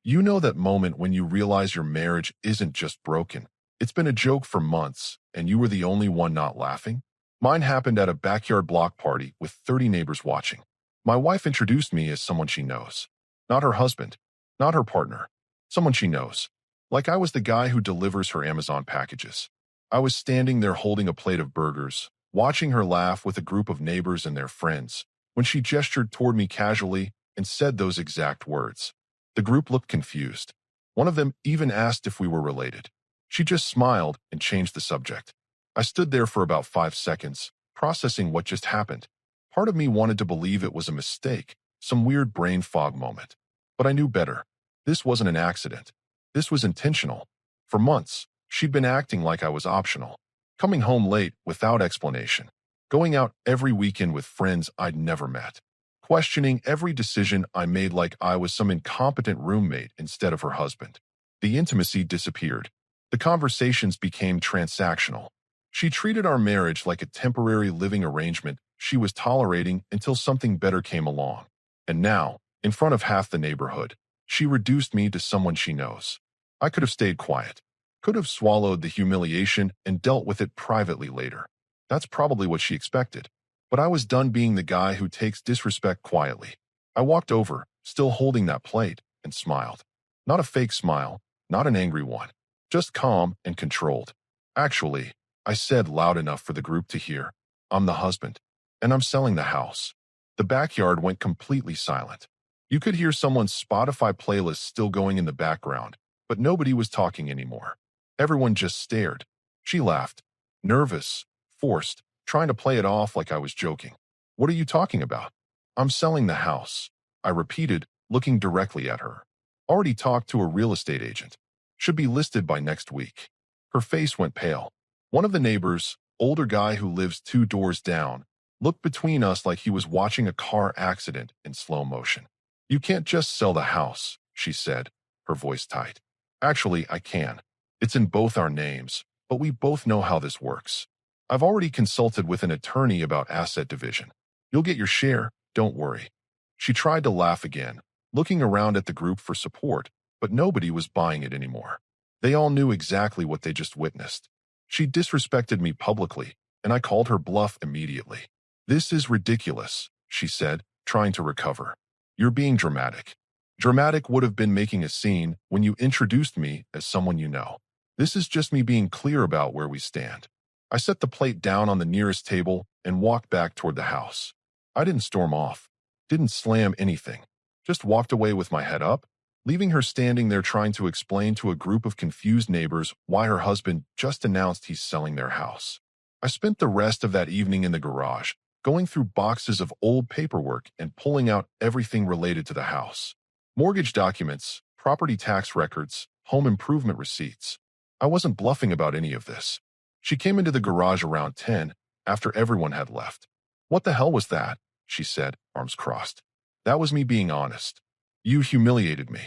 You know that moment when you realize your marriage isn't just broken. It's been a joke for months, and you were the only one not laughing? Mine happened at a backyard block party with 30 neighbors watching. My wife introduced me as someone she knows. Not her husband, not her partner, someone she knows. Like I was the guy who delivers her Amazon packages. I was standing there holding a plate of burgers, watching her laugh with a group of neighbors and their friends, when she gestured toward me casually and said those exact words. The group looked confused. One of them even asked if we were related. She just smiled and changed the subject. I stood there for about 5 seconds, processing what just happened. Part of me wanted to believe it was a mistake, some weird brain fog moment. But I knew better. This wasn't an accident. This was intentional. For months, she'd been acting like I was optional, coming home late without explanation, going out every weekend with friends I'd never met, questioning every decision I made like I was some incompetent roommate instead of her husband. The intimacy disappeared. The conversations became transactional. She treated our marriage like a temporary living arrangement she was tolerating until something better came along. And now, in front of half the neighborhood, she reduced me to someone she knows. I could have stayed quiet, could have swallowed the humiliation and dealt with it privately later. That's probably what she expected. But I was done being the guy who takes disrespect quietly. I walked over, still holding that plate, and smiled. Not a fake smile, not an angry one, just calm and controlled. Actually, I said loud enough for the group to hear, I'm the husband, and I'm selling the house. The backyard went completely silent. You could hear someone's Spotify playlist still going in the background, but nobody was talking anymore. Everyone just stared. She laughed, nervous, forced, trying to play it off like I was joking. What are you talking about? I'm selling the house, I repeated, looking directly at her. Already talked to a real estate agent. Should be listed by next week. Her face went pale. One of the neighbors, older guy who lives 2 doors down, looked between us like he was watching a car accident in slow motion. You can't just sell the house, she said, her voice tight. Actually, I can. It's in both our names, but we both know how this works. I've already consulted with an attorney about asset division. You'll get your share, don't worry. She tried to laugh again, looking around at the group for support, but nobody was buying it anymore. They all knew exactly what they just witnessed. She disrespected me publicly, and I called her bluff immediately. This is ridiculous, she said, trying to recover. You're being dramatic. Dramatic would have been making a scene when you introduced me as someone you know. This is just me being clear about where we stand. I set the plate down on the nearest table and walked back toward the house. I didn't storm off, didn't slam anything, just walked away with my head up, leaving her standing there trying to explain to a group of confused neighbors why her husband just announced he's selling their house. I spent the rest of that evening in the garage, going through boxes of old paperwork and pulling out everything related to the house. Mortgage documents, property tax records, home improvement receipts. I wasn't bluffing about any of this. She came into the garage around 10, after everyone had left. What the hell was that? She said, arms crossed. That was me being honest. You humiliated me.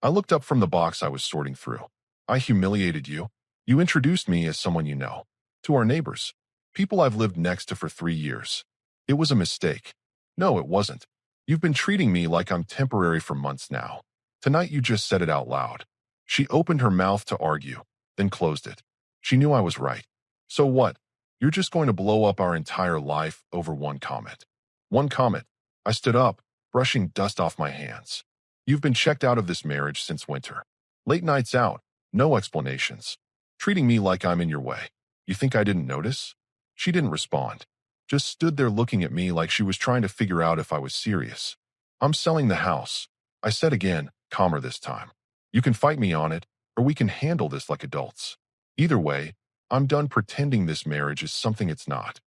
I looked up from the box I was sorting through. I humiliated you? You introduced me as someone you know. To our neighbors. People I've lived next to for 3 years. It was a mistake. No, it wasn't. You've been treating me like I'm temporary for months now. Tonight you just said it out loud. She opened her mouth to argue, then closed it. She knew I was right. So what? You're just going to blow up our entire life over one comment. One comment. I stood up, brushing dust off my hands. You've been checked out of this marriage since winter. Late nights out, no explanations. Treating me like I'm in your way. You think I didn't notice? She didn't respond. Just stood there looking at me like she was trying to figure out if I was serious. I'm selling the house, I said again, calmer this time. You can fight me on it, or we can handle this like adults. Either way, I'm done pretending this marriage is something it's not.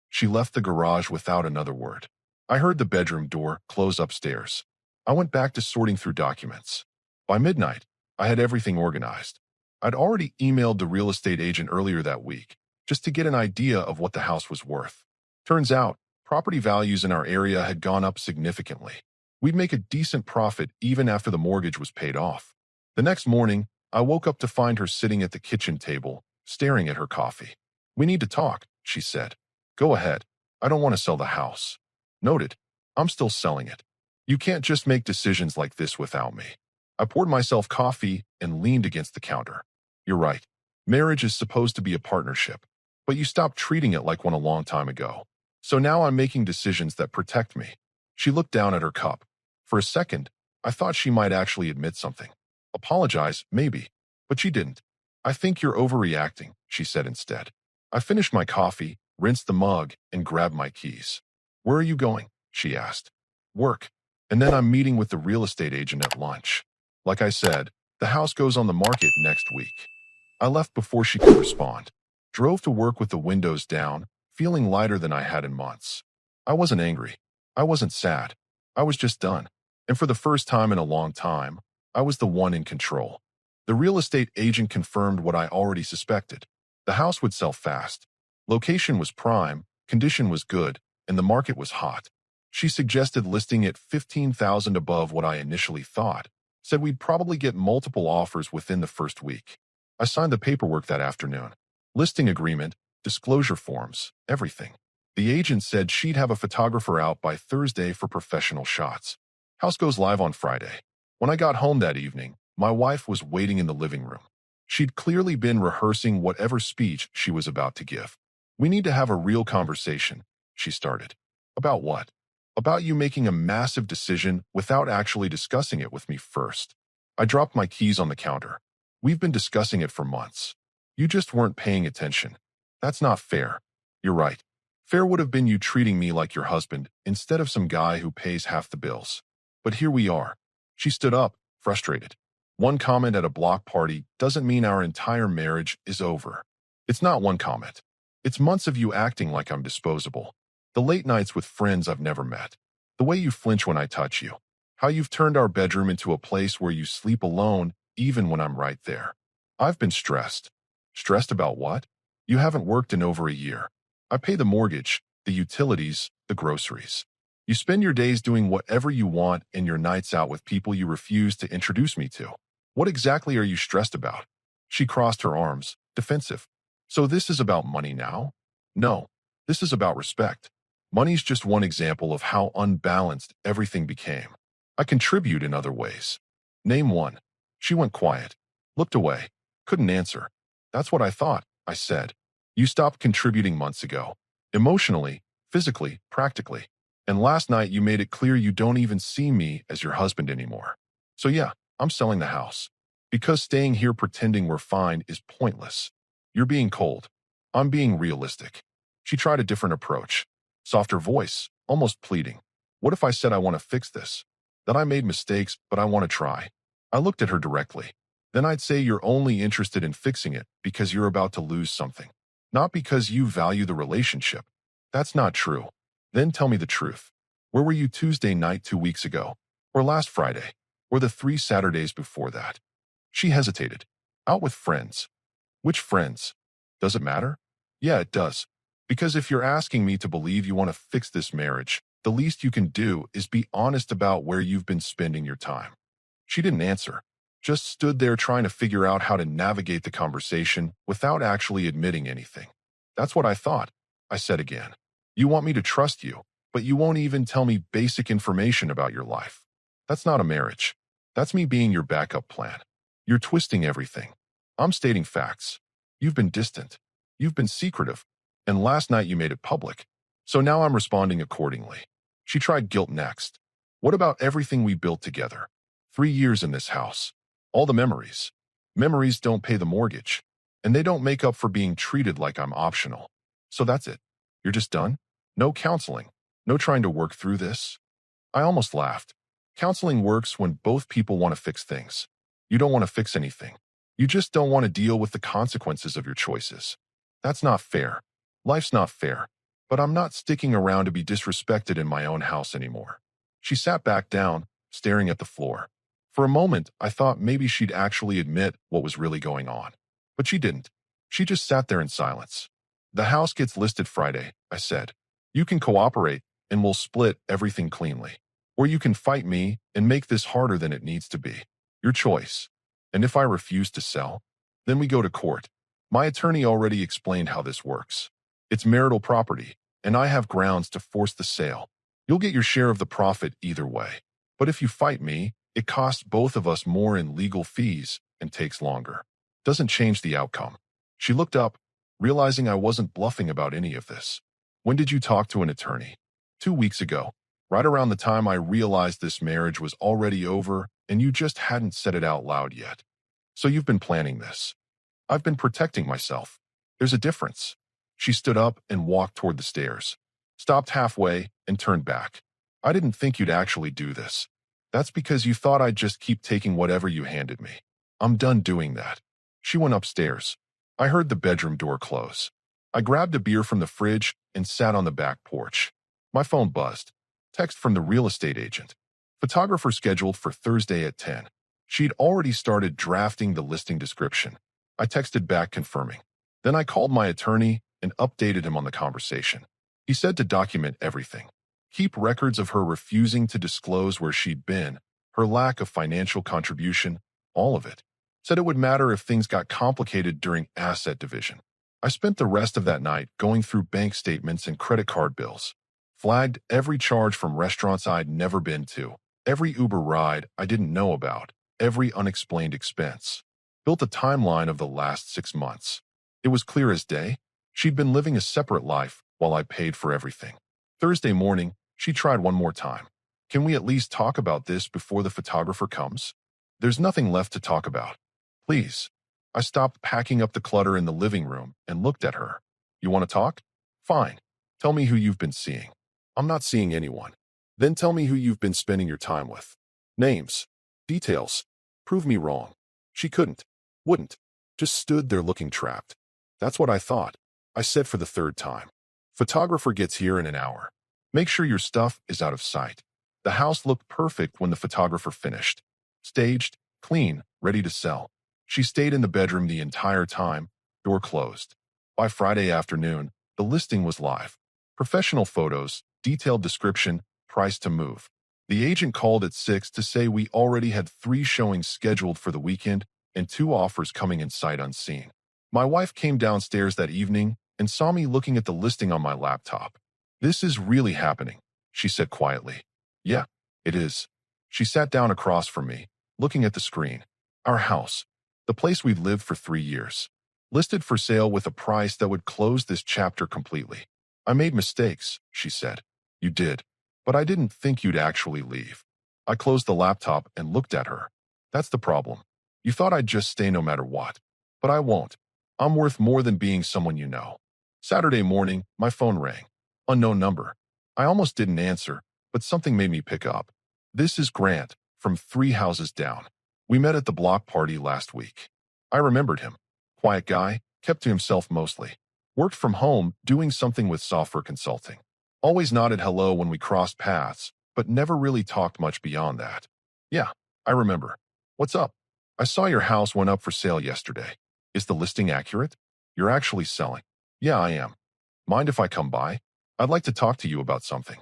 She left the garage without another word. I heard the bedroom door close upstairs. I went back to sorting through documents. By midnight, I had everything organized. I'd already emailed the real estate agent earlier that week, just to get an idea of what the house was worth. Turns out, property values in our area had gone up significantly. We'd make a decent profit even after the mortgage was paid off. The next morning, I woke up to find her sitting at the kitchen table, staring at her coffee. We need to talk, she said. Go ahead. I don't want to sell the house. Noted. I'm still selling it. You can't just make decisions like this without me. I poured myself coffee and leaned against the counter. You're right. Marriage is supposed to be a partnership, but you stopped treating it like one a long time ago. So now I'm making decisions that protect me. She looked down at her cup. For a second, I thought she might actually admit something. Apologize, maybe. But she didn't. I think you're overreacting, she said instead. I finished my coffee, rinsed the mug, and grabbed my keys. Where are you going? She asked. Work. And then I'm meeting with the real estate agent at lunch. Like I said, the house goes on the market next week. I left before she could respond. Drove to work with the windows down, feeling lighter than I had in months. I wasn't angry. I wasn't sad. I was just done. And for the first time in a long time, I was the one in control. The real estate agent confirmed what I already suspected. The house would sell fast. Location was prime, condition was good, and the market was hot. She suggested listing it $15,000 above what I initially thought, said we'd probably get multiple offers within the first week. I signed the paperwork that afternoon. Listing agreement, disclosure forms, everything. The agent said she'd have a photographer out by Thursday for professional shots. House goes live on Friday. When I got home that evening, my wife was waiting in the living room. She'd clearly been rehearsing whatever speech she was about to give. We need to have a real conversation, she started. About what? About you making a massive decision without actually discussing it with me first. I dropped my keys on the counter. We've been discussing it for months. You just weren't paying attention. That's not fair. You're right. Fair would have been you treating me like your husband instead of some guy who pays half the bills. But here we are. She stood up, frustrated. One comment at a block party doesn't mean our entire marriage is over. It's not one comment. It's months of you acting like I'm disposable. The late nights with friends I've never met. The way you flinch when I touch you. How you've turned our bedroom into a place where you sleep alone even when I'm right there. I've been stressed. Stressed about what? You haven't worked in over a year. I pay the mortgage, the utilities, the groceries. You spend your days doing whatever you want and your nights out with people you refuse to introduce me to. What exactly are you stressed about? She crossed her arms, defensive. So this is about money now? No, this is about respect. Money's just one example of how unbalanced everything became. I contribute in other ways. Name one. She went quiet, looked away, couldn't answer. That's what I thought, I said. You stopped contributing months ago. Emotionally, physically, practically. And last night you made it clear you don't even see me as your husband anymore. So yeah, I'm selling the house. Because staying here pretending we're fine is pointless. You're being cold. I'm being realistic. She tried a different approach. Softer voice, almost pleading. What if I said I want to fix this? That I made mistakes, but I want to try. I looked at her directly. Then I'd say you're only interested in fixing it because you're about to lose something. Not because you value the relationship. That's not true. Then tell me the truth. Where were you Tuesday night 2 weeks ago? Or last Friday? Or the 3 Saturdays before that? She hesitated. Out with friends. Which friends? Does it matter? Yeah, it does. Because if you're asking me to believe you want to fix this marriage, the least you can do is be honest about where you've been spending your time. She didn't answer, just stood there trying to figure out how to navigate the conversation without actually admitting anything. That's what I thought, I said again. You want me to trust you, but you won't even tell me basic information about your life. That's not a marriage. That's me being your backup plan. You're twisting everything. I'm stating facts. You've been distant. You've been secretive. And last night you made it public. So now I'm responding accordingly. She tried guilt next. What about everything we built together? 3 years in this house. All the memories. Memories don't pay the mortgage. And they don't make up for being treated like I'm optional. So that's it. You're just done? No counseling. No trying to work through this? I almost laughed. Counseling works when both people want to fix things. You don't want to fix anything. You just don't want to deal with the consequences of your choices. That's not fair. Life's not fair. But I'm not sticking around to be disrespected in my own house anymore. She sat back down, staring at the floor. For a moment, I thought maybe she'd actually admit what was really going on. But she didn't. She just sat there in silence. The house gets listed Friday, I said. You can cooperate, and we'll split everything cleanly. Or you can fight me and make this harder than it needs to be. Your choice. And if I refuse to sell, then we go to court. My attorney already explained how this works. It's marital property, and I have grounds to force the sale. You'll get your share of the profit either way. But if you fight me, It costs both of us more in legal fees and takes longer. Doesn't change the outcome. She looked up, realizing I wasn't bluffing about any of this. When did you talk to an attorney? 2 weeks ago, right around the time I realized this marriage was already over and you just hadn't said it out loud yet. So you've been planning this. I've been protecting myself. There's a difference. She stood up and walked toward the stairs, stopped halfway, and turned back. I didn't think you'd actually do this. That's because you thought I'd just keep taking whatever you handed me. I'm done doing that. She went upstairs. I heard the bedroom door close. I grabbed a beer from the fridge and sat on the back porch. My phone buzzed. Text from the real estate agent. Photographer scheduled for Thursday at 10. She'd already started drafting the listing description. I texted back confirming. Then I called my attorney and updated him on the conversation. He said to document everything. Keep records of her refusing to disclose where she'd been, her lack of financial contribution, all of it. Said it would matter if things got complicated during asset division. I spent the rest of that night going through bank statements and credit card bills. Flagged every charge from restaurants I'd never been to, every Uber ride I didn't know about, every unexplained expense. Built a timeline of the last 6 months. It was clear as day. She'd been living a separate life while I paid for everything. Thursday morning, she tried one more time. Can we at least talk about this before the photographer comes? There's nothing left to talk about. Please. I stopped packing up the clutter in the living room and looked at her. You want to talk? Fine. Tell me who you've been seeing. I'm not seeing anyone. Then tell me who you've been spending your time with. Names. Details. Prove me wrong. She couldn't. Wouldn't. Just stood there looking trapped. That's what I thought. I said for the third time. Photographer gets here in an hour. Make sure your stuff is out of sight. The house looked perfect when the photographer finished. Staged, clean, ready to sell. She stayed in the bedroom the entire time, door closed. By Friday afternoon, the listing was live. Professional photos, detailed description, price to move. The agent called at 6 to say we already had 3 showings scheduled for the weekend and 2 offers coming in sight unseen. My wife came downstairs that evening and saw me looking at the listing on my laptop. This is really happening, she said quietly. Yeah, it is. She sat down across from me, looking at the screen. Our house, the place we'd lived for 3 years, listed for sale with a price that would close this chapter completely. I made mistakes, she said. You did. But I didn't think you'd actually leave. I closed the laptop and looked at her. That's the problem. You thought I'd just stay no matter what. But I won't. I'm worth more than being someone you know. Saturday morning, my phone rang. Unknown number. I almost didn't answer, but something made me pick up. This is Grant, from 3 houses down. We met at the block party last week. I remembered him. Quiet guy, kept to himself mostly. Worked from home, doing something with software consulting. Always nodded hello when we crossed paths, but never really talked much beyond that. Yeah, I remember. What's up? I saw your house went up for sale yesterday. Is the listing accurate? You're actually selling. Yeah, I am. Mind if I come by? I'd like to talk to you about something.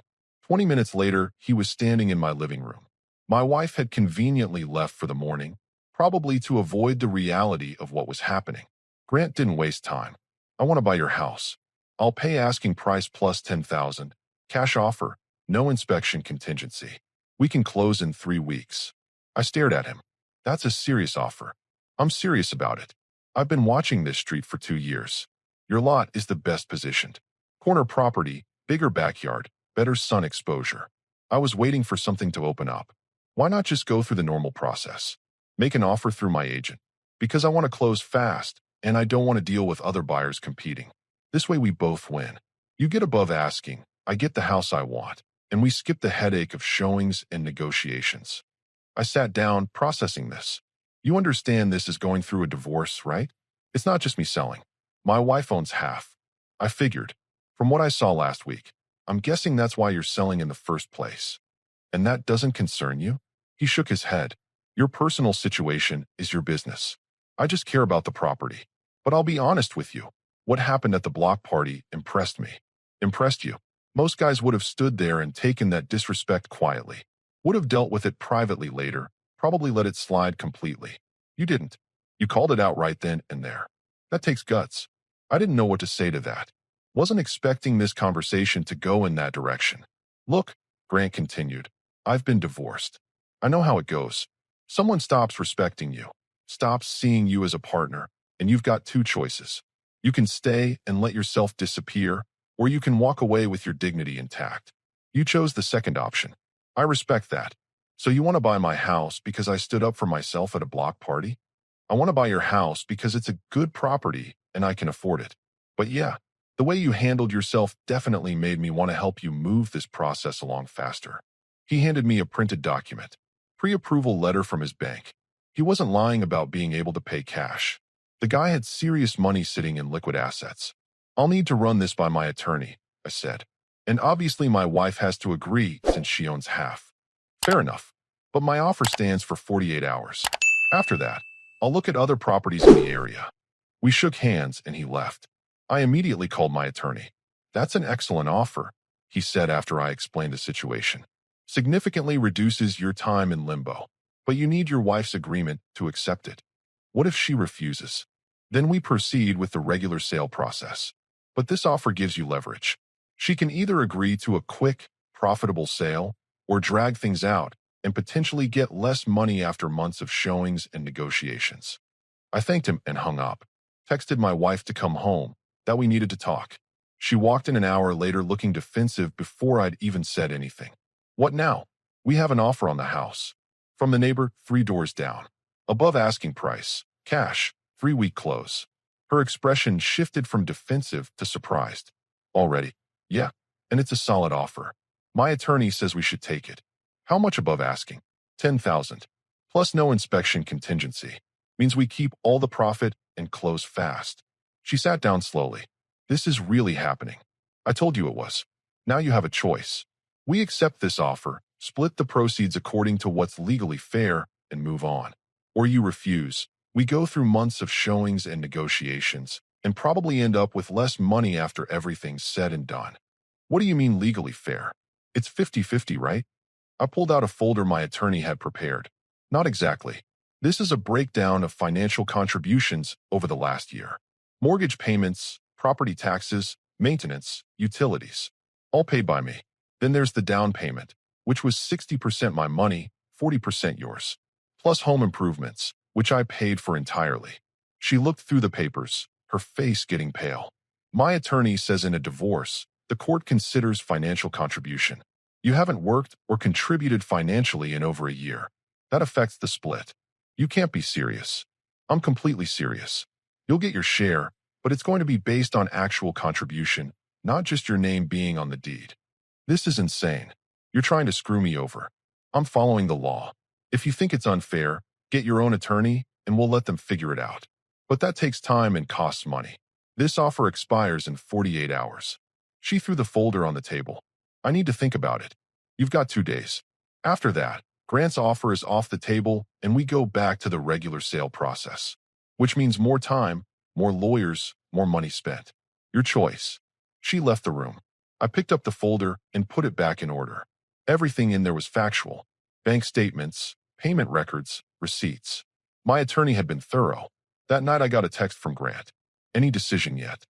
20 minutes later, he was standing in my living room. My wife had conveniently left for the morning, probably to avoid the reality of what was happening. Grant didn't waste time. I want to buy your house. I'll pay asking price plus $10,000. Cash offer, no inspection contingency. We can close in 3 weeks. I stared at him. That's a serious offer. I'm serious about it. I've been watching this street for 2 years. Your lot is the best positioned. Corner property, bigger backyard, better sun exposure. I was waiting for something to open up. Why not just go through the normal process? Make an offer through my agent. Because I want to close fast, and I don't want to deal with other buyers competing. This way we both win. You get above asking, I get the house I want, and we skip the headache of showings and negotiations. I sat down, processing this. You understand this is going through a divorce, right? It's not just me selling. My wife owns half. I figured. From what I saw last week, I'm guessing that's why you're selling in the first place. And that doesn't concern you? He shook his head. Your personal situation is your business. I just care about the property. But I'll be honest with you. What happened at the block party impressed me. Impressed you. Most guys would have stood there and taken that disrespect quietly. Would have dealt with it privately later, probably let it slide completely. You didn't. You called it out right then and there. That takes guts. I didn't know what to say to that. Wasn't expecting this conversation to go in that direction. Look, Grant continued, I've been divorced. I know how it goes. Someone stops respecting you, stops seeing you as a partner, and you've got two choices. You can stay and let yourself disappear, or you can walk away with your dignity intact. You chose the second option. I respect that. So you want to buy my house because I stood up for myself at a block party? I want to buy your house because it's a good property and I can afford it. But yeah, the way you handled yourself definitely made me want to help you move this process along faster. He handed me a printed document, pre-approval letter from his bank. He wasn't lying about being able to pay cash. The guy had serious money sitting in liquid assets. I'll need to run this by my attorney, I said. And obviously my wife has to agree since she owns half. Fair enough. But my offer stands for 48 hours. After that, I'll look at other properties in the area. We shook hands and he left. I immediately called my attorney. That's an excellent offer, he said after I explained the situation. Significantly reduces your time in limbo, but you need your wife's agreement to accept it. What if she refuses? Then we proceed with the regular sale process. But this offer gives you leverage. She can either agree to a quick, profitable sale or drag things out and potentially get less money after months of showings and negotiations. I thanked him and hung up. Texted my wife to come home, that we needed to talk. She walked in an hour later looking defensive before I'd even said anything. What now? We have an offer on the house. From the neighbor 3 doors down. Above asking price. Cash. 3-week close. Her expression shifted from defensive to surprised. Already? Yeah. And it's a solid offer. My attorney says we should take it. How much above asking? 10,000. Plus no inspection contingency. Means we keep all the profit and close fast. She sat down slowly. This is really happening. I told you it was. Now you have a choice. We accept this offer, split the proceeds according to what's legally fair, and move on. Or you refuse. We go through months of showings and negotiations, and probably end up with less money after everything's said and done. What do you mean legally fair? It's 50-50, right? I pulled out a folder my attorney had prepared. Not exactly. This is a breakdown of financial contributions over the last year. Mortgage payments, property taxes, maintenance, utilities. All paid by me. Then there's the down payment, which was 60% my money, 40% yours. Plus home improvements, which I paid for entirely. She looked through the papers, her face getting pale. My attorney says in a divorce, the court considers financial contribution. You haven't worked or contributed financially in over a year. That affects the split. You can't be serious. I'm completely serious. You'll get your share, but it's going to be based on actual contribution, not just your name being on the deed. This is insane. You're trying to screw me over. I'm following the law. If you think it's unfair, get your own attorney and we'll let them figure it out. But that takes time and costs money. This offer expires in 48 hours. She threw the folder on the table. I need to think about it. You've got 2 days. After that, Grant's offer is off the table and we go back to the regular sale process, which means more time, more lawyers, more money spent. Your choice. She left the room. I picked up the folder and put it back in order. Everything in there was factual. Bank statements, payment records, receipts. My attorney had been thorough. That night I got a text from Grant. Any decision yet?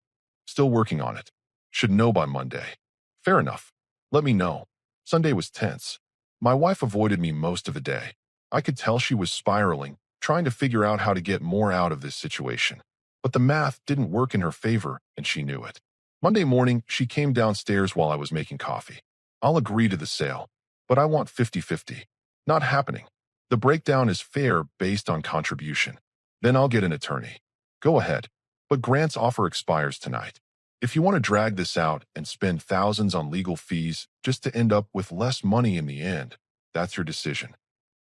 Still working on it. Should know by Monday. Fair enough. Let me know. Sunday was tense. My wife avoided me most of the day. I could tell she was spiraling, trying to figure out how to get more out of this situation. But the math didn't work in her favor, and she knew it. Monday morning, she came downstairs while I was making coffee. I'll agree to the sale, but I want 50-50. Not happening. The breakdown is fair based on contribution. Then I'll get an attorney. Go ahead. But Grant's offer expires tonight. If you want to drag this out and spend thousands on legal fees just to end up with less money in the end, that's your decision.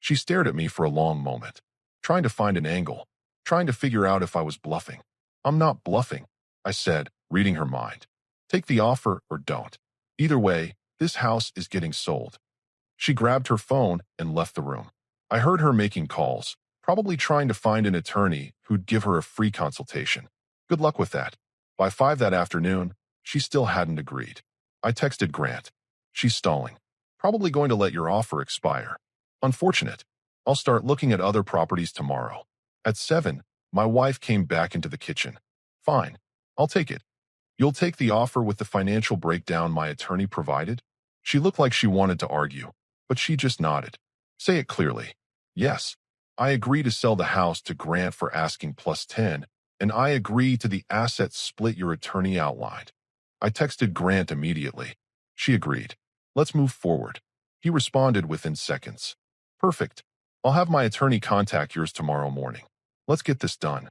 She stared at me for a long moment, trying to find an angle, trying to figure out if I was bluffing. I'm not bluffing, I said, reading her mind. Take the offer or don't. Either way, this house is getting sold. She grabbed her phone and left the room. I heard her making calls, probably trying to find an attorney who'd give her a free consultation. Good luck with that. By 5 that afternoon, she still hadn't agreed. I texted Grant. She's stalling. Probably going to let your offer expire. Unfortunate. I'll start looking at other properties tomorrow. At 7, my wife came back into the kitchen. Fine. I'll take it. You'll take the offer with the financial breakdown my attorney provided? She looked like she wanted to argue, but she just nodded. Say it clearly. Yes, I agree to sell the house to Grant for asking plus 10, and I agree to the assets split your attorney outlined. I texted Grant immediately. She agreed. Let's move forward. He responded within seconds. Perfect. I'll have my attorney contact yours tomorrow morning. Let's get this done.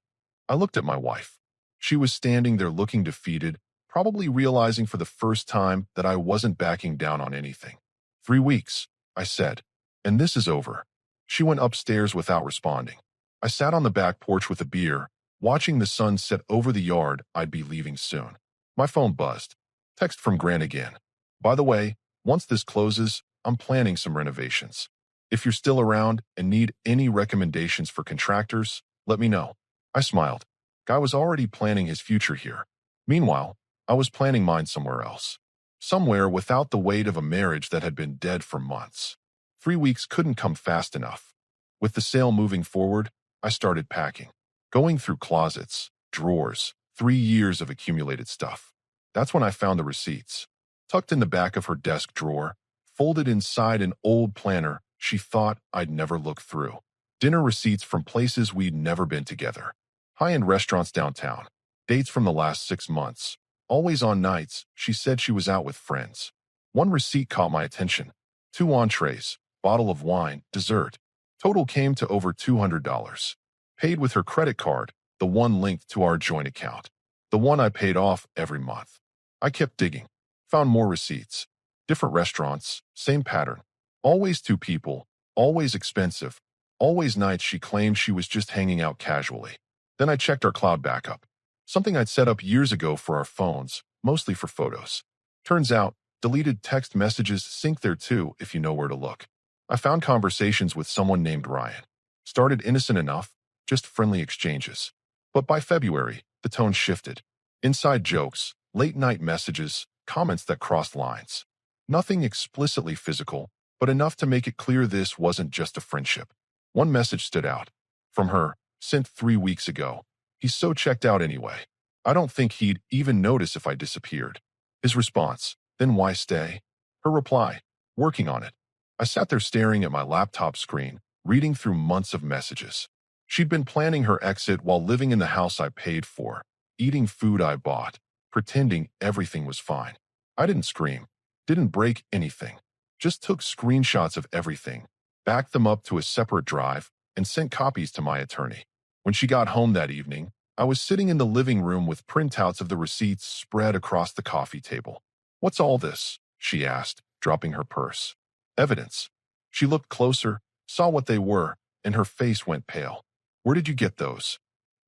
I looked at my wife. She was standing there looking defeated, probably realizing for the first time that I wasn't backing down on anything. 3 weeks, I said, and this is over. She went upstairs without responding. I sat on the back porch with a beer, watching the sun set over the yard. I'd be leaving soon. My phone buzzed. Text from Grant again. By the way, once this closes, I'm planning some renovations. If you're still around and need any recommendations for contractors, let me know. I smiled. Guy was already planning his future here. Meanwhile, I was planning mine somewhere else. Somewhere without the weight of a marriage that had been dead for months. 3 weeks couldn't come fast enough. With the sale moving forward, I started packing. Going through closets, drawers, 3 years of accumulated stuff. That's when I found the receipts. Tucked in the back of her desk drawer, folded inside an old planner she thought I'd never look through. Dinner receipts from places we'd never been together. High-end restaurants downtown. Dates from the last 6 months. Always on nights, she said she was out with friends. One receipt caught my attention. 2 entrees, bottle of wine, dessert. Total came to over $200. Paid with her credit card, the one linked to our joint account. The one I paid off every month. I kept digging. Found more receipts. Different restaurants, same pattern. Always 2 people, always expensive, always nights she claimed she was just hanging out casually. Then I checked our cloud backup. Something I'd set up years ago for our phones, mostly for photos. Turns out, deleted text messages sync there too if you know where to look. I found conversations with someone named Ryan. Started innocent enough, just friendly exchanges. But by February, the tone shifted. Inside jokes, late-night messages, comments that crossed lines. Nothing explicitly physical, but enough to make it clear this wasn't just a friendship. One message stood out. From her, sent 3 weeks ago. He's so checked out anyway. I don't think he'd even notice if I disappeared. His response, then why stay? Her reply, working on it. I sat there staring at my laptop screen, reading through months of messages. She'd been planning her exit while living in the house I paid for, eating food I bought, pretending everything was fine. I didn't scream, didn't break anything, just took screenshots of everything, backed them up to a separate drive, and sent copies to my attorney. When she got home that evening, I was sitting in the living room with printouts of the receipts spread across the coffee table. "What's all this?" she asked, dropping her purse. "Evidence." She looked closer, saw what they were, and her face went pale. "Where did you get those?"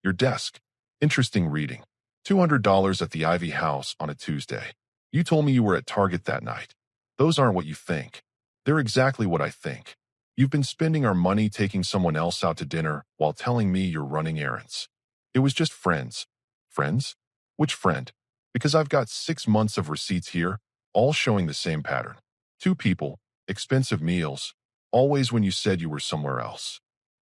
"Your desk." "Interesting reading. $200 at the Ivy House on a Tuesday. You told me you were at Target that night. Those aren't what you think. They're exactly what I think. You've been spending our money taking someone else out to dinner while telling me you're running errands. It was just friends." "Friends? Which friend?" "Because I've got 6 months of receipts here, all showing the same pattern. 2 people, expensive meals, always when you said you were somewhere else."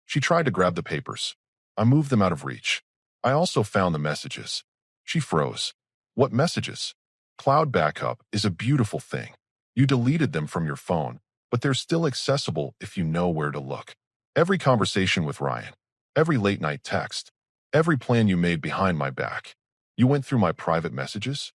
She tried to grab the papers. I moved them out of reach. I also found the messages. She froze. "What messages?" "Cloud backup is a beautiful thing. You deleted them from your phone, but they're still accessible if you know where to look. Every conversation with Ryan, every late-night text, every plan you made behind my back. You went through my private messages?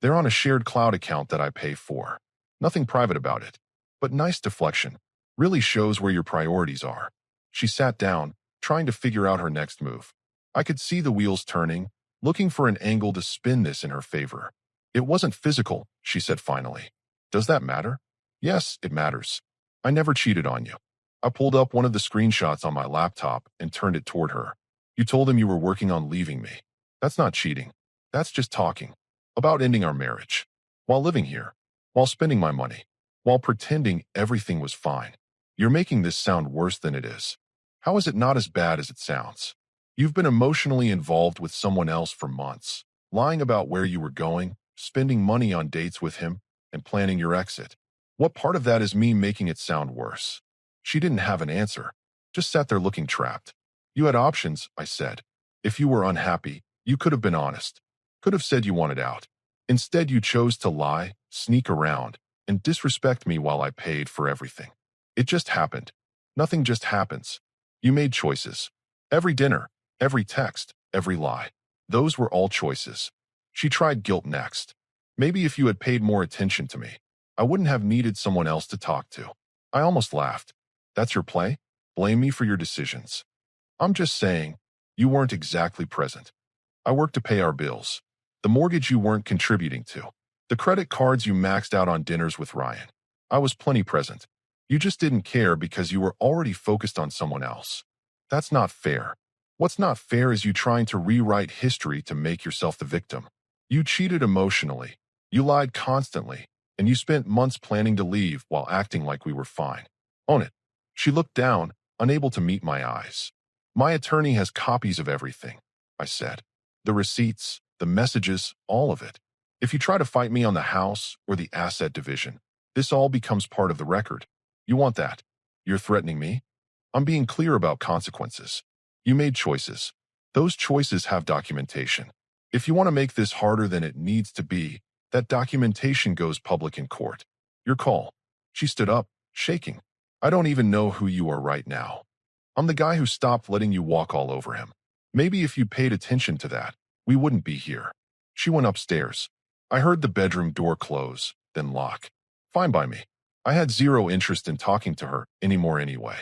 They're on a shared cloud account that I pay for. Nothing private about it, but nice deflection. Really shows where your priorities are." She sat down, trying to figure out her next move. I could see the wheels turning, looking for an angle to spin this in her favor. "It wasn't physical," she said finally. "Does that matter?" "Yes, it matters. I never cheated on you." I pulled up one of the screenshots on my laptop and turned it toward her. "You told him you were working on leaving me. That's not cheating. That's just talking. About ending our marriage. While living here. While spending my money. While pretending everything was fine. You're making this sound worse than it is. How is it not as bad as it sounds? You've been emotionally involved with someone else for months, lying about where you were going, spending money on dates with him, and planning your exit. What part of that is me making it sound worse?" She didn't have an answer, just sat there looking trapped. "You had options," I said. "If you were unhappy, you could have been honest. Could have said you wanted out. Instead, you chose to lie, sneak around, and disrespect me while I paid for everything. It just happened. Nothing just happens. You made choices. Every dinner, every text, every lie. Those were all choices. She tried guilt next. Maybe if you had paid more attention to me, I wouldn't have needed someone else to talk to. I almost laughed. That's your play? Blame me for your decisions. I'm just saying, you weren't exactly present. I worked to pay our bills. The mortgage you weren't contributing to. The credit cards you maxed out on dinners with Ryan. I was plenty present. You just didn't care because you were already focused on someone else. That's not fair. What's not fair is you trying to rewrite history to make yourself the victim. You cheated emotionally. You lied constantly. And you spent months planning to leave while acting like we were fine. Own it. She looked down, unable to meet my eyes. My attorney has copies of everything, I said. The receipts, the messages, all of it. If you try to fight me on the house or the asset division, this all becomes part of the record. You want that? You're threatening me? I'm being clear about consequences. You made choices. Those choices have documentation. If you want to make this harder than it needs to be, that documentation goes public in court. Your call. She stood up, shaking. I don't even know who you are right now. I'm the guy who stopped letting you walk all over him. Maybe if you paid attention to that, we wouldn't be here. She went upstairs. I heard the bedroom door close, then lock. Fine by me. I had zero interest in talking to her anymore anyway.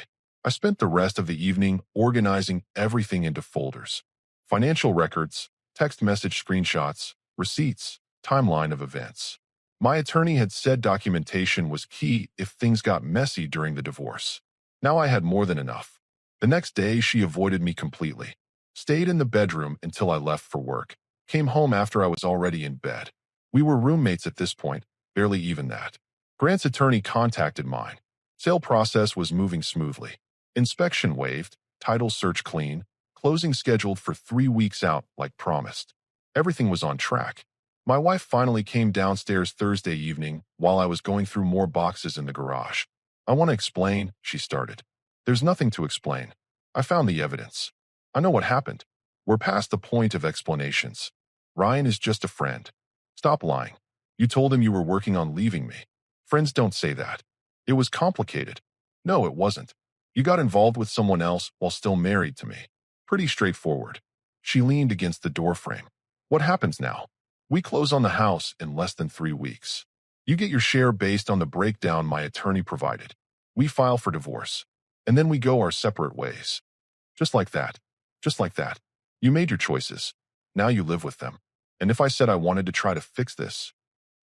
I spent the rest of the evening organizing everything into folders. Financial records, text message screenshots, receipts, timeline of events. My attorney had said documentation was key if things got messy during the divorce. Now I had more than enough. The next day, she avoided me completely. Stayed in the bedroom until I left for work. Came home after I was already in bed. We were roommates at this point, barely even that. Grant's attorney contacted mine. Sale process was moving smoothly. Inspection waived, title search clean, closing scheduled for 3 weeks out like promised. Everything was on track. My wife finally came downstairs Thursday evening while I was going through more boxes in the garage. I want to explain, she started. There's nothing to explain. I found the evidence. I know what happened. We're past the point of explanations. Ryan is just a friend. Stop lying. You told him you were working on leaving me. Friends don't say that. It was complicated. No, it wasn't. You got involved with someone else while still married to me. Pretty straightforward. She leaned against the doorframe. What happens now? We close on the house in less than 3 weeks. You get your share based on the breakdown my attorney provided. We file for divorce. And then we go our separate ways. Just like that. Just like that. You made your choices. Now you live with them. And if I said I wanted to try to fix this,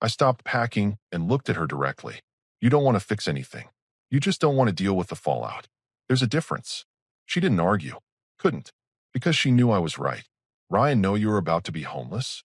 I stopped packing and looked at her directly. You don't want to fix anything. You just don't want to deal with the fallout. There's a difference. She didn't argue. Couldn't. Because she knew I was right. Ryan know you were about to be homeless?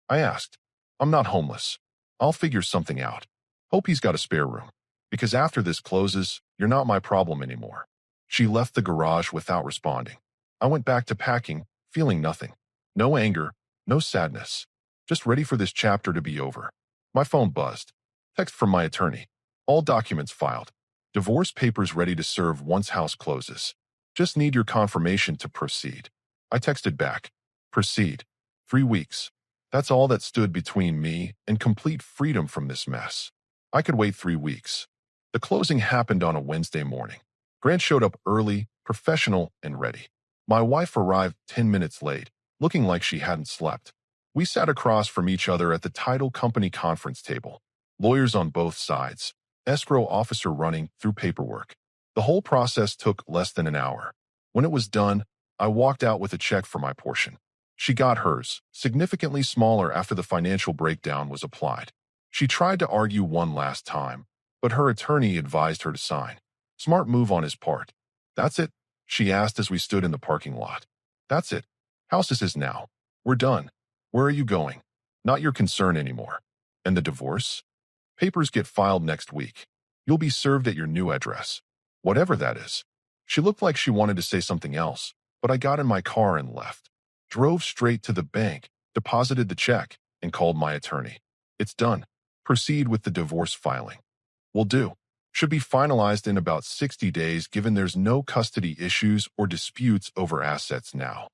I asked. I'm not homeless. I'll figure something out. Hope he's got a spare room. Because after this closes, you're not my problem anymore. She left the garage without responding. I went back to packing, feeling nothing. No anger, no sadness. Just ready for this chapter to be over. My phone buzzed. Text from my attorney. All documents filed. Divorce papers ready to serve once house closes. Just need your confirmation to proceed. I texted back. Proceed. 3 weeks. That's all that stood between me and complete freedom from this mess. I could wait 3 weeks. The closing happened on a Wednesday morning. Grant showed up early, professional, and ready. My wife arrived 10 minutes late, looking like she hadn't slept. We sat across from each other at the title company conference table. Lawyers on both sides. Escrow officer running through paperwork. The whole process took less than an hour. When it was done, I walked out with a check for my portion. She got hers, significantly smaller after the financial breakdown was applied. She tried to argue one last time, but her attorney advised her to sign. Smart move on his part. That's it? She asked as we stood in the parking lot. That's it. House is his now. We're done. Where are you going? Not your concern anymore. And the divorce? Papers get filed next week. You'll be served at your new address. Whatever that is. She looked like she wanted to say something else, but I got in my car and left. Drove straight to the bank, deposited the check, and called my attorney. It's done. Proceed with the divorce filing. Will do. Should be finalized in about 60 days given there's no custody issues or disputes over assets now.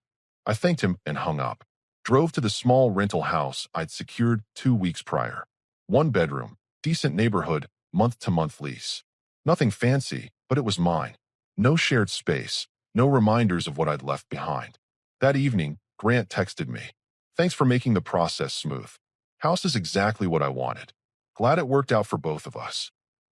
I thanked him and hung up. Drove to the small rental house I'd secured 2 weeks prior. 1 bedroom, decent neighborhood, month-to-month lease. Nothing fancy, but it was mine. No shared space, no reminders of what I'd left behind. That evening, Grant texted me. Thanks for making the process smooth. House is exactly what I wanted. Glad it worked out for both of us.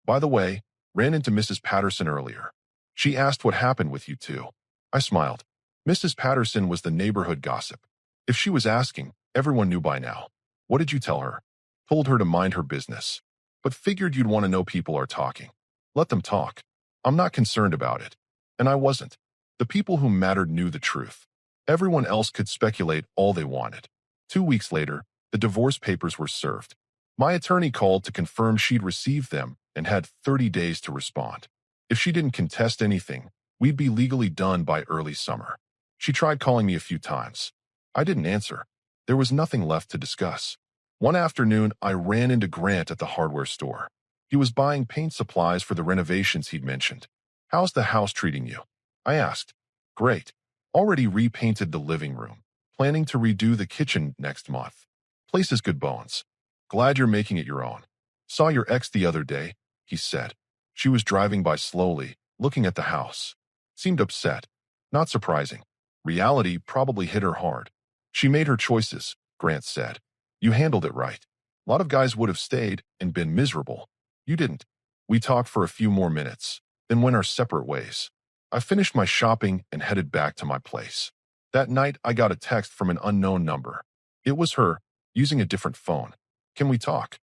By the way, ran into Mrs. Patterson earlier. She asked what happened with you two. I smiled. Mrs. Patterson was the neighborhood gossip. If she was asking, everyone knew by now. What did you tell her? Told her to mind her business. But figured you'd want to know people are talking. Let them talk. I'm not concerned about it. And I wasn't. The people who mattered knew the truth. Everyone else could speculate all they wanted. 2 weeks later, the divorce papers were served. My attorney called to confirm she'd received them and had 30 days to respond. If she didn't contest anything, we'd be legally done by early summer. She tried calling me a few times. I didn't answer. There was nothing left to discuss. One afternoon, I ran into Grant at the hardware store. He was buying paint supplies for the renovations he'd mentioned. How's the house treating you? I asked. Great. Already repainted the living room. Planning to redo the kitchen next month. Place is good bones. Glad you're making it your own. Saw your ex the other day, he said. She was driving by slowly, looking at the house. Seemed upset. Not surprising. Reality probably hit her hard. She made her choices, Grant said. You handled it right. A lot of guys would have stayed and been miserable. You didn't. We talked for a few more minutes, then went our separate ways. I finished my shopping and headed back to my place. That night, I got a text from an unknown number. It was her, using a different phone. Can we talk?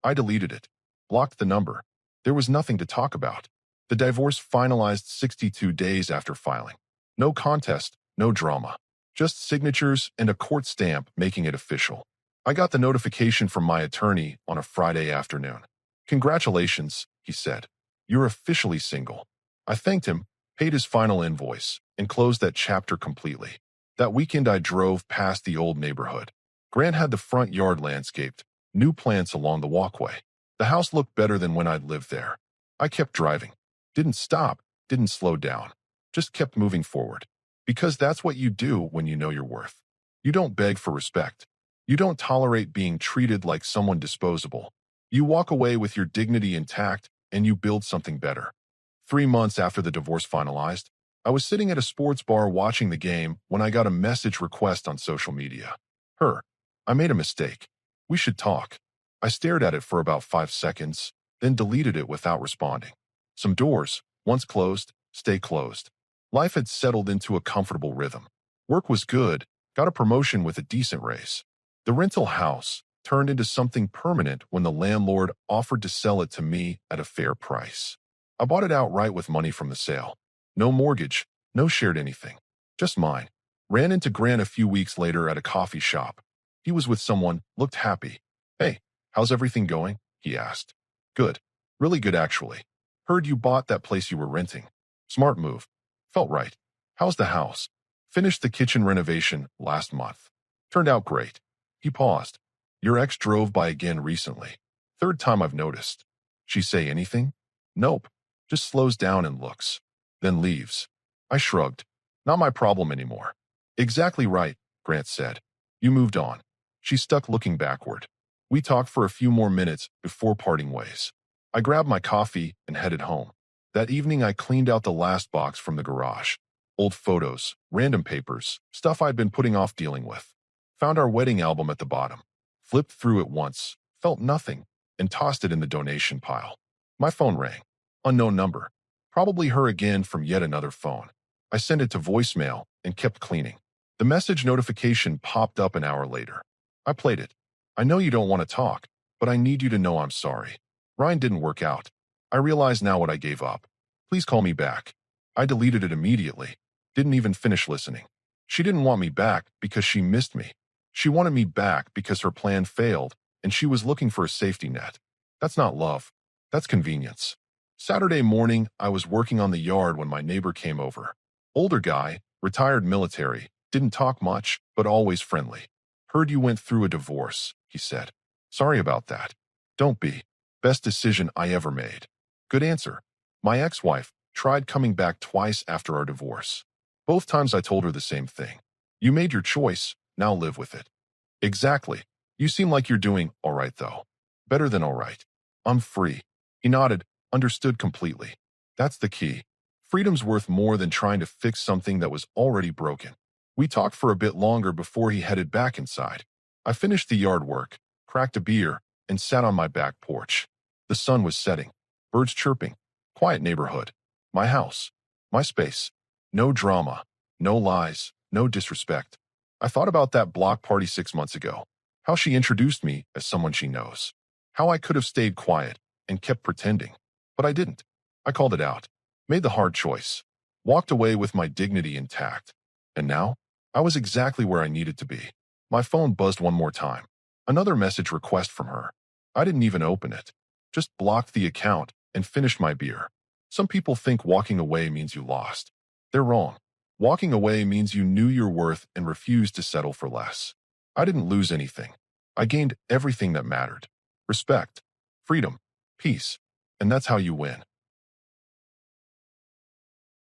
I deleted it. Blocked the number. There was nothing to talk about. The divorce finalized 62 days after filing. No contest, no drama. Just signatures and a court stamp making it official. I got the notification from my attorney on a Friday afternoon. Congratulations, he said. You're officially single. I thanked him, paid his final invoice, and closed that chapter completely. That weekend I drove past the old neighborhood. Grant had the front yard landscaped, new plants along the walkway. The house looked better than when I'd lived there. I kept driving. Didn't stop, didn't slow down. Just kept moving forward. Because that's what you do when you know your worth. You don't beg for respect. You don't tolerate being treated like someone disposable. You walk away with your dignity intact and you build something better. 3 months after the divorce finalized, I was sitting at a sports bar watching the game when I got a message request on social media. Her. I made a mistake. We should talk. I stared at it for about 5 seconds, then deleted it without responding. Some doors, once closed, stay closed. Life had settled into a comfortable rhythm. Work was good, got a promotion with a decent raise. The rental house turned into something permanent when the landlord offered to sell it to me at a fair price. I bought it outright with money from the sale. No mortgage, no shared anything. Just mine. Ran into Grant a few weeks later at a coffee shop. He was with someone, looked happy. Hey, how's everything going? He asked. Good. Really good, actually. Heard you bought that place you were renting. Smart move. Felt right. How's the house? Finished the kitchen renovation last month. Turned out great. He paused. Your ex drove by again recently. Third time I've noticed. She say anything? Nope. Just slows down and looks. Then leaves. I shrugged. Not my problem anymore. Exactly right, Grant said. You moved on. She stuck looking backward. We talked for a few more minutes before parting ways. I grabbed my coffee and headed home. That evening I cleaned out the last box from the garage. Old photos, random papers, stuff I'd been putting off dealing with. Found our wedding album at the bottom. Flipped through it once, felt nothing, and tossed it in the donation pile. My phone rang. Unknown number. Probably her again from yet another phone. I sent it to voicemail and kept cleaning. The message notification popped up an hour later. I played it. I know you don't want to talk, but I need you to know I'm sorry. Ryan didn't work out. I realize now what I gave up. Please call me back. I deleted it immediately. Didn't even finish listening. She didn't want me back because she missed me. She wanted me back because her plan failed and she was looking for a safety net. That's not love. That's convenience. Saturday morning, I was working on the yard when my neighbor came over. Older guy, retired military, didn't talk much, but always friendly. Heard you went through a divorce, he said. Sorry about that. Don't be. Best decision I ever made. Good answer. My ex-wife tried coming back twice after our divorce. Both times I told her the same thing. You made your choice, now live with it. Exactly. You seem like you're doing all right, though. Better than all right. I'm free. He nodded, understood completely. That's the key. Freedom's worth more than trying to fix something that was already broken. We talked for a bit longer before he headed back inside. I finished the yard work, cracked a beer, and sat on my back porch. The sun was setting, birds chirping, quiet neighborhood. My house, my space. No drama, no lies, no disrespect. I thought about that block party 6 months ago, how she introduced me as someone she knows, how I could have stayed quiet and kept pretending, but I didn't. I called it out, made the hard choice, walked away with my dignity intact. And now, I was exactly where I needed to be. My phone buzzed one more time. Another message request from her. I didn't even open it. Just blocked the account and finished my beer. Some people think walking away means you lost. They're wrong. Walking away means you knew your worth and refused to settle for less. I didn't lose anything. I gained everything that mattered. Respect, freedom, peace. And that's how you win.